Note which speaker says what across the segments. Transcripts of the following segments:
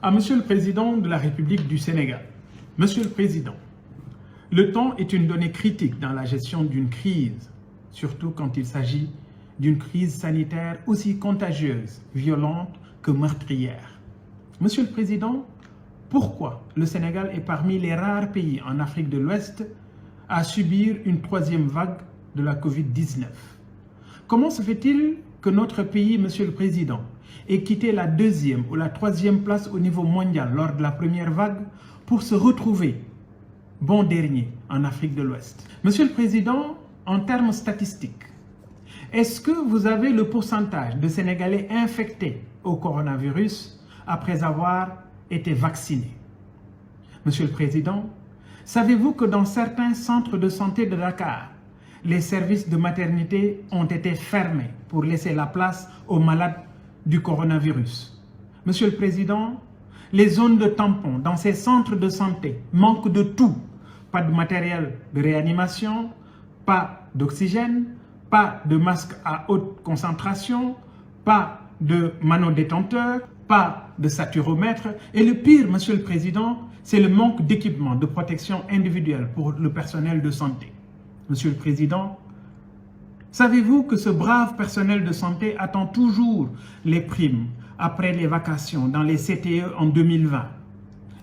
Speaker 1: À Monsieur le Président de la République du Sénégal. Monsieur le Président, le temps est une donnée critique dans la gestion d'une crise, surtout quand il s'agit d'une crise sanitaire aussi contagieuse, violente que meurtrière. Monsieur le Président, pourquoi le Sénégal est parmi les rares pays en Afrique de l'Ouest à subir une troisième vague de la Covid-19? Comment se fait-il que notre pays, Monsieur le Président, ait quitté la deuxième ou la troisième place au niveau mondial lors de la première vague pour se retrouver bon dernier en Afrique de l'Ouest? Monsieur le Président, en termes statistiques, est-ce que vous avez le pourcentage de Sénégalais infectés au coronavirus après avoir été vaccinés? Monsieur le Président, savez-vous que dans certains centres de santé de Dakar, les services de maternité ont été fermés pour laisser la place aux malades du coronavirus? Monsieur le Président, les zones de tampons dans ces centres de santé manquent de tout. Pas de matériel de réanimation, pas d'oxygène, pas de masques à haute concentration, pas de manodétenteurs, pas de saturomètre. Et le pire, Monsieur le Président, c'est le manque d'équipements de protection individuelle pour le personnel de santé. Monsieur le Président, savez-vous que ce brave personnel de santé attend toujours les primes après les vacations dans les CTE en 2020?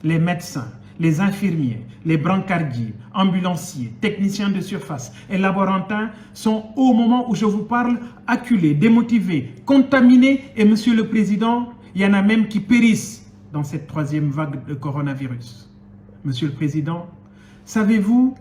Speaker 1: Les médecins, les infirmiers, les brancardiers, ambulanciers, techniciens de surface et laborantins sont au moment où je vous parle acculés, démotivés, contaminés et Monsieur le Président, il y en a même qui périssent dans cette troisième vague de coronavirus. Monsieur le Président, savez-vous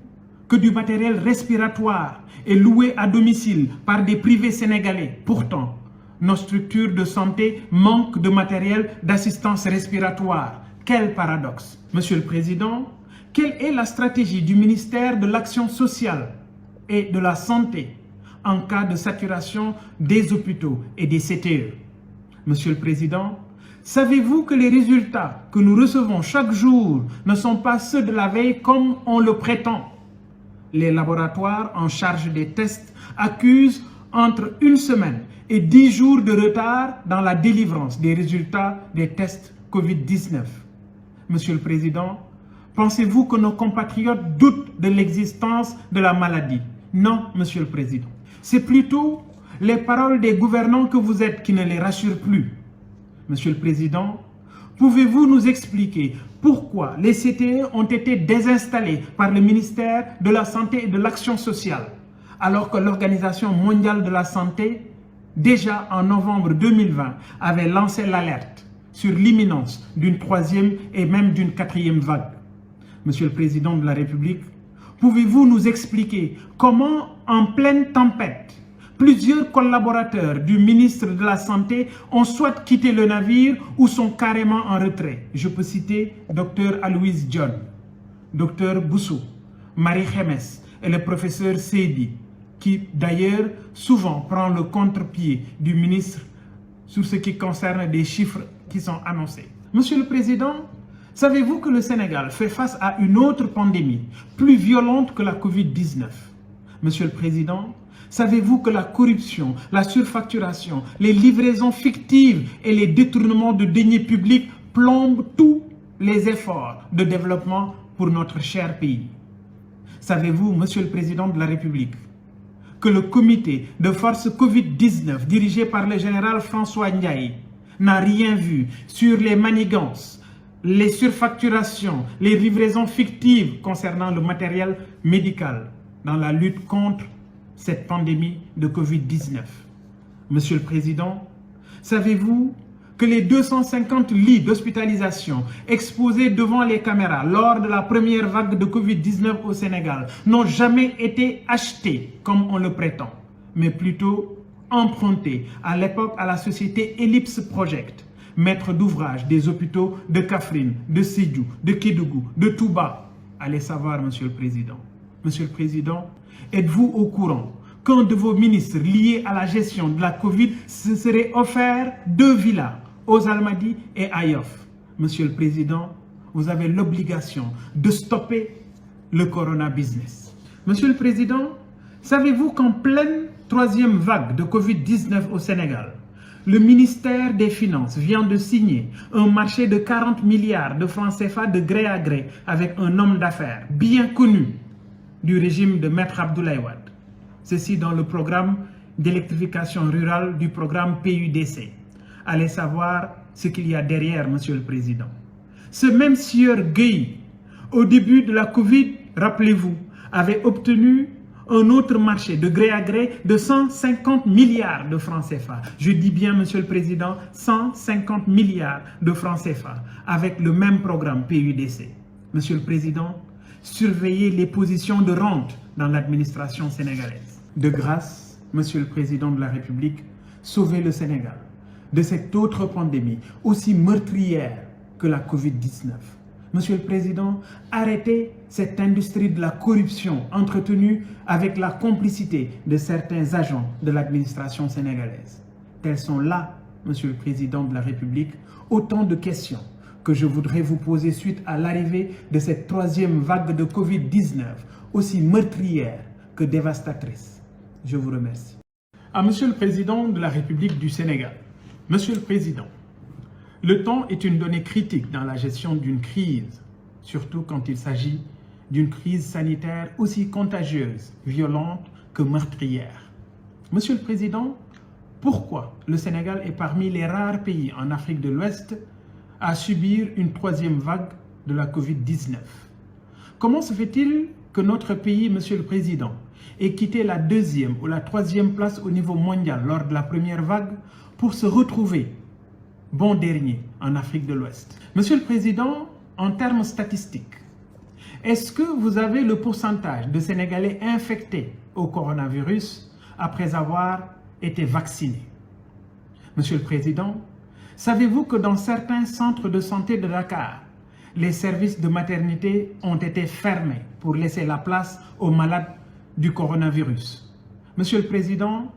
Speaker 1: que du matériel respiratoire est loué à domicile par des privés sénégalais? Pourtant, nos structures de santé manquent de matériel d'assistance respiratoire. Quel paradoxe! Monsieur le Président, quelle est la stratégie du ministère de l'Action sociale et de la Santé en cas de saturation des hôpitaux et des CTE? Monsieur le Président, savez-vous que les résultats que nous recevons chaque jour ne sont pas ceux de la veille comme on le prétend? Les laboratoires en charge des tests accusent entre une semaine et 10 jours de retard dans la délivrance des résultats des tests Covid-19. Monsieur le Président, pensez-vous que nos compatriotes doutent de l'existence de la maladie? Non, Monsieur le Président. C'est plutôt les paroles des gouvernants que vous êtes qui ne les rassurent plus. Monsieur le Président, pouvez-vous nous expliquer pourquoi les CTE ont été désinstallés par le ministère de la Santé et de l'Action sociale, alors que l'Organisation mondiale de la santé, déjà en novembre 2020, avait lancé l'alerte sur l'imminence d'une troisième et même d'une quatrième vague? Monsieur le Président de la République, pouvez-vous nous expliquer comment, en pleine tempête, plusieurs collaborateurs du ministre de la Santé ont soit quitté le navire ou sont carrément en retrait? Je peux citer Dr Aloïse John, Dr Boussou, Marie Khémès et le professeur Seydi, qui d'ailleurs souvent prend le contre-pied du ministre sur ce qui concerne des chiffres qui sont annoncés. Monsieur le Président, savez-vous que le Sénégal fait face à une autre pandémie plus violente que la Covid-19? Monsieur le Président, savez-vous que la corruption, la surfacturation, les livraisons fictives et les détournements de deniers publics plombent tous les efforts de développement pour notre cher pays? Savez-vous, Monsieur le Président de la République, que le comité de force Covid-19 dirigé par le général François Ndiaye n'a rien vu sur les manigances, les surfacturations, les livraisons fictives concernant le matériel médical dans la lutte contre cette pandémie de Covid-19? Monsieur le Président, savez-vous que les 250 lits d'hospitalisation exposés devant les caméras lors de la première vague de Covid-19 au Sénégal n'ont jamais été achetés comme on le prétend, mais plutôt empruntés à l'époque à la société Ellipse Project, maître d'ouvrage des hôpitaux de Kaffrine, de Sédhiou, de Kédougou, de Touba? Allez savoir, Monsieur le Président. Monsieur le Président, êtes-vous au courant qu'un de vos ministres liés à la gestion de la Covid se serait offert 2 villas aux Almadies et à Yoff? Monsieur le Président, vous avez l'obligation de stopper le corona business. Monsieur le Président, savez-vous qu'en pleine troisième vague de Covid-19 au Sénégal, le ministère des Finances vient de signer un marché de 40 milliards de francs CFA de gré à gré avec un homme d'affaires bien connu du régime de Maître Abdoulaye Wade. Ceci dans le programme d'électrification rurale du programme PUDC. Allez savoir ce qu'il y a derrière, Monsieur le Président. Ce même sieur Gueye, au début de la Covid, rappelez-vous, avait obtenu un autre marché de gré à gré de 150 milliards de francs CFA. Je dis bien, Monsieur le Président, 150 milliards de francs CFA avec le même programme PUDC. Monsieur le Président, surveillez les positions de rente dans l'administration sénégalaise. De grâce, Monsieur le Président de la République, sauvez le Sénégal de cette autre pandémie aussi meurtrière que la Covid-19. Monsieur le Président, arrêtez cette industrie de la corruption entretenue avec la complicité de certains agents de l'administration sénégalaise. Telles sont là, Monsieur le Président de la République, autant de questions que je voudrais vous poser suite à l'arrivée de cette troisième vague de Covid-19, aussi meurtrière que dévastatrice. Je vous remercie. À Monsieur le Président de la République du Sénégal, Monsieur le Président, le temps est une donnée critique dans la gestion d'une crise, surtout quand il s'agit d'une crise sanitaire aussi contagieuse, violente que meurtrière. Monsieur le Président, pourquoi le Sénégal est parmi les rares pays en Afrique de l'Ouest à subir une troisième vague de la Covid-19? Comment se fait-il que notre pays, Monsieur le Président, ait quitté la deuxième ou la troisième place au niveau mondial lors de la première vague pour se retrouver bon dernier en Afrique de l'Ouest? Monsieur le Président, en termes statistiques, est-ce que vous avez le pourcentage de Sénégalais infectés au coronavirus après avoir été vaccinés? Monsieur le Président, savez-vous que dans certains centres de santé de Dakar, les services de maternité ont été fermés pour laisser la place aux malades du coronavirus? Monsieur le Président,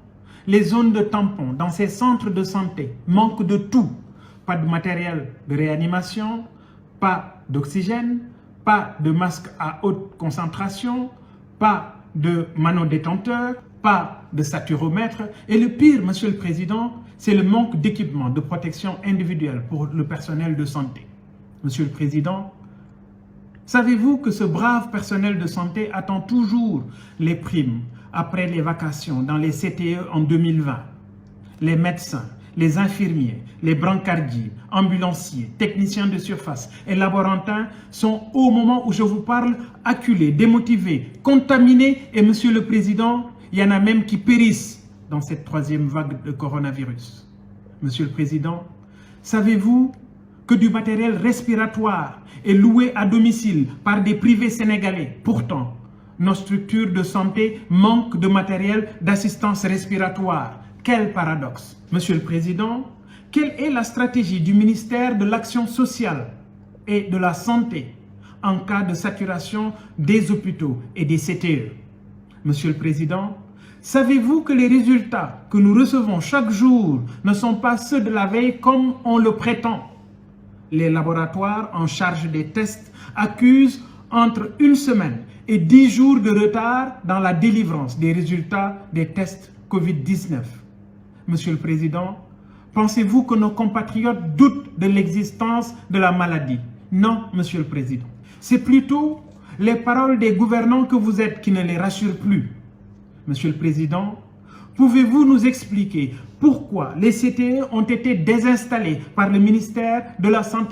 Speaker 1: les zones de tampons dans ces centres de santé manquent de tout. Pas de matériel de réanimation, pas d'oxygène, pas de masques à haute concentration, pas de manodétenteurs, pas de saturomètre. Et le pire, Monsieur le Président, c'est le manque d'équipement de protection individuelle pour le personnel de santé. Monsieur le Président, savez-vous que ce brave personnel de santé attend toujours les primes après les vacations dans les CTE en 2020? Les médecins, les infirmiers, les brancardiers, ambulanciers, techniciens de surface et laborantins sont au moment où je vous parle acculés, démotivés, contaminés et Monsieur le Président, il y en a même qui périssent dans cette troisième vague de coronavirus. Monsieur le Président, savez-vous que du matériel respiratoire est loué à domicile par des privés sénégalais? Pourtant, nos structures de santé manquent de matériel d'assistance respiratoire. Quel paradoxe! Monsieur le Président, quelle est la stratégie du ministère de l'Action sociale et de la Santé en cas de saturation des hôpitaux et des CTE? Monsieur le Président, savez-vous que les résultats que nous recevons chaque jour ne sont pas ceux de la veille comme on le prétend? Les laboratoires en charge des tests accusent entre 1 semaine et 10 jours de retard dans la délivrance des résultats des tests Covid-19. Monsieur le Président, pensez-vous que nos compatriotes doutent de l'existence de la maladie? Non, Monsieur le Président. C'est plutôt les paroles des gouvernants que vous êtes qui ne les rassurent plus. Monsieur le Président, pouvez-vous nous expliquer pourquoi les CTE ont été désinstallés par le ministère de la Santé?